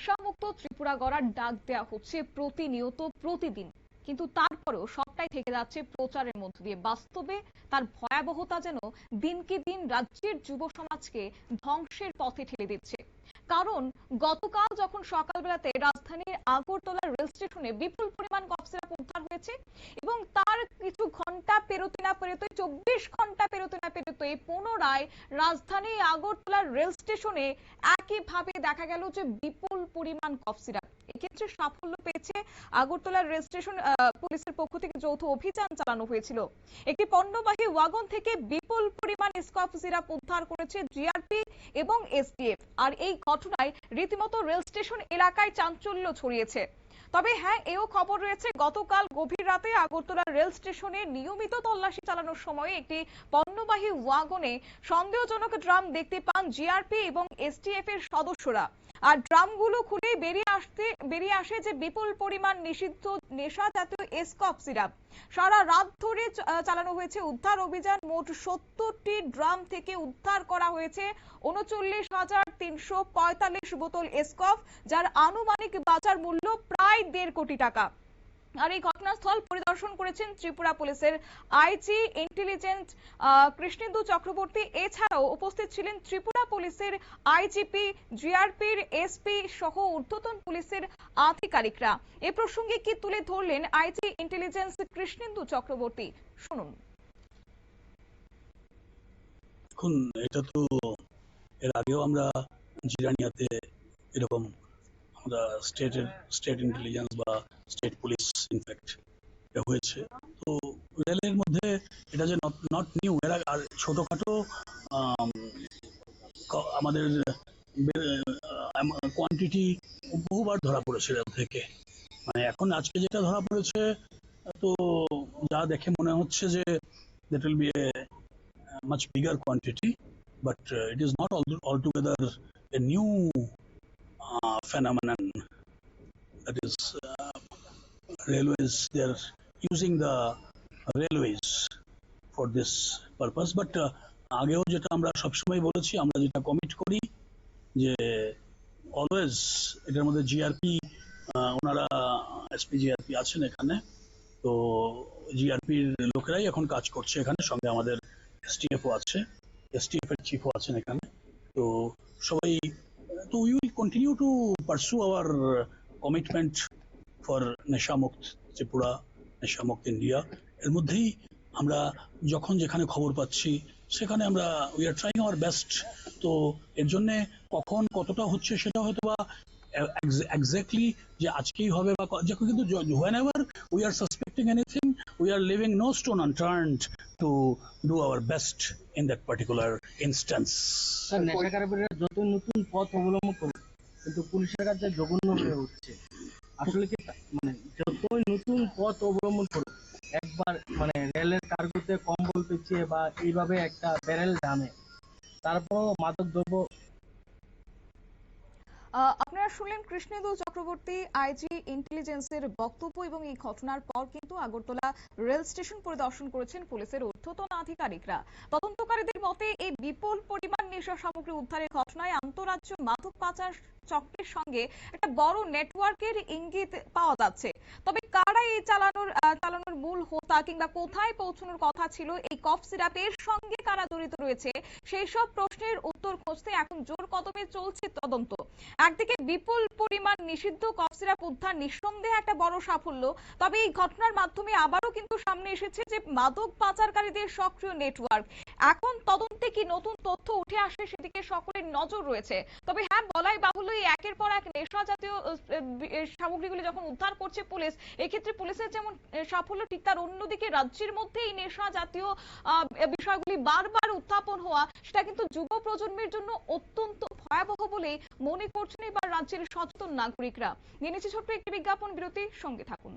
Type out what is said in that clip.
নেশামুক্ত ত্রিপুরা গড়ার ডাক দেওয়া হচ্ছে প্রতিনিয়ত প্রতিদিন, কিন্তু তারপরেও সবটাই থেকে যাচ্ছে প্রচারের মধ্য দিয়ে। বাস্তবে তার ভয়াবহতা যেন দিনকে দিন রাজ্যের যুব সমাজকে ধ্বংসের পথে ঠেলে দিচ্ছে। কারণ গতকাল যখন সকালবেলাতে রাজধানীর আগরতলা রেল স্টেশনে বিপুল পরিমাণ কফ সিরাপ উদ্ধার হয়েছে এবং তার কিছু ঘন্টা পেরোতে না পেরোতে 24 ঘন্টা পেরোতে না পেরোতে পুনরায় রাজধানী আগরতলা রেল স্টেশনে একইভাবে দেখা গেল যে বিপুল পরিমাণ কফ সিরাপ। এক্ষেত্রে সাফল্য পেয়েছে আগরতলা রেল স্টেশন পুলিশের পক্ষ থেকে যৌথ অভিযান চালানো হয়েছিল। একটি পণ্যবাহী ওয়াগন থেকে বিপুল পরিমাণ কফ সিরাপ উদ্ধার করেছে জিআরপি এবং এসটিএফ। আর এই ঘটনায় রীতিমতো রেল স্টেশন এলাকায় চাঞ্চল্য ছড়িয়েছে। তবে হ্যাঁ, এও খবর রয়েছে গতকাল গভীর রাতে আগরতলা রেল স্টেশনে নিয়মিত তল্লাশি চালানোর সময় একটি পণ্যবাহী ওয়াগনে সন্দেহজনক ড্রাম দেখতে পান জিআরপি এবং এসটিএফ এর সদস্যরা। আর ড্রামগুলো খুলে বেরিয়ে আসে যে বিপুল পরিমাণ নিষিদ্ধ নেশা জাতীয় কফ সিরাপ। সারা রাত ধরে চালানো হয়েছে উদ্ধার অভিযান। মোট 70টি ড্রাম থেকে উদ্ধার করা হয়েছে 39,345 বোতল এসকফ, যার আনুমানিক বাজার মূল্য প্রায় 1.5 কোটি টাকা। আর এই ঘটনাস্থল পরিদর্শন করেছেন ত্রিপুরা পুলিশের আইজি ইন্টেলিজেন্স কৃষ্ণেন্দু চক্রবর্তী। এছাড়াও উপস্থিত ছিলেন ত্রিপুরা পুলিশের আইজিপি, জিআরপির এসপি সহ ঊর্ধ্বতন পুলিশের আধিকারিকরা। এ প্রসঙ্গে কি তুলে ধরলেন আইজি ইন্টেলিজেন্স কৃষ্ণেন্দু চক্রবর্তী, শুনুন। এখন এটা তো এর আগেও আমরা জিরানিয়াতে এরকম আমরা স্টেট ইন্টেলিজেন্স বা স্টেট পুলিশ ইনফ্যাক্ট হয়েছে। তো রেলের মধ্যে এটা যে নট নিউ, এর আর ছোটখাটো আমাদের কোয়ান্টিটি বহুবার ধরা পড়েছে রেল থেকে। মানে এখন আজকে যেটা ধরা পড়েছে তো যা দেখে মনে হচ্ছে যে that will B A much bigger quantity, but it is not altogether a new phenomenon. That is, railways, they are using the railways for this purpose. But আগেও যেটা আমরা সবসময় বলেছি, আমরা যেটা কমিট করি যে অলওয়েজ এটার মধ্যে জিআরপি, ওনারা এসপি জিআরপি আছেন এখানে, তো জিআরপির লোকেরাই এখন কাজ করছে এখানে, সঙ্গে আমাদের এসটিএফও আছে, এসটিএফ এর চিফও আছেন এখানে। তো সবাই, তো we will continue to pursue our commitment for নেশামুক্ত ত্রিপুরা, নেশামুক্ত ইন্ডিয়া। এর মধ্যেই আমরা যখন যেখানে খবর পাচ্ছি সেখানে আমরা we are trying our best. তো এর জন্য কখন কতটা হচ্ছে সেটা হয়তো বা exactly যে আজকেই হবে বা কিন্তু whenever we are suspecting anything, we are leaving no stone unturned to do our best in that particular instance. Sir, নেশাকারীরা যত নতুন পথ অবলম্বন করছে কিন্তু পুলিশের কাছে জঘন্য হয়ে উঠছে। আসলে কি মানে যতই নতুন পথ অবলম্বন করুক, একবার মানে রেলের কার্গোতে কম্বল পেঁচিয়ে বা এইভাবে একটা ব্যারেল ডামে, তারপরও মাদক দ্রব্য। আপনারা শুনলেন কৃষ্ণেন্দু চক্রবর্তী আইজি ইন্টেলিজেন্সের বক্তব্য। এবং এই ঘটনার পর কিন্তু আগরতলা রেল স্টেশন পরিদর্শন করেছেন পুলিশের ঊর্ধ্বতন আধিকারিকরা। তদন্তকারীদের মতে এই বিপুল পরিমাণ নেশা সামগ্রী উদ্ধারের ঘটনায় আন্তঃরাজ্য মাদক পাচার চক্রের সঙ্গে একটা বড় নেটওয়ার্কের ইঙ্গিত পাওয়া যাচ্ছে। তবে কারা এই চালানোর মূল হোতা কিংবা কোথায় পৌঁছানোর কথা ছিল এই কফ সিরাপের সঙ্গে কারা জড়িত রয়েছে, সেই সব প্রশ্নের উত্তর খুঁজতে এখন জোর কদমে চলছে তদন্ত। একদিকে বিপুল পরিমাণ নিষিদ্ধ কফ সিরাপ উদ্ধার নিঃসন্দেহে একটা বড় সাফল্য। তবে এই ঘটনার মাধ্যমে আবারও কিন্তু সামনে এসেছে যে মাদক পাচারকারীদের সক্রিয় নেটওয়ার্ক। এখন তদন্তে কি নতুন তথ্য উঠে আসে সেদিকে সকলের নজর রয়েছে। তবে হ্যাঁ, বলাই বাহুল্য এই একের পর এক নেশা জাতীয় সামগ্রীগুলি যখন উদ্ধার করছে পুলিশ, এক্ষেত্রে পুলিশের যেমন সাফল্য, ঠিক তার অন্যদিকে রাজ্যের মধ্যে এই নেশা জাতীয় বিষয়গুলি বারবার উত্থাপন হওয়া, সেটা কিন্তু যুব প্রজন্মের জন্য অত্যন্ত ভয়াবহ বলে মনে করছেন এবার রাজ্যের সচেতন নাগরিকরা। নিয়ে নিচ্ছে ছোট্ট একটি বিজ্ঞাপন বিরতি, সঙ্গে থাকুন।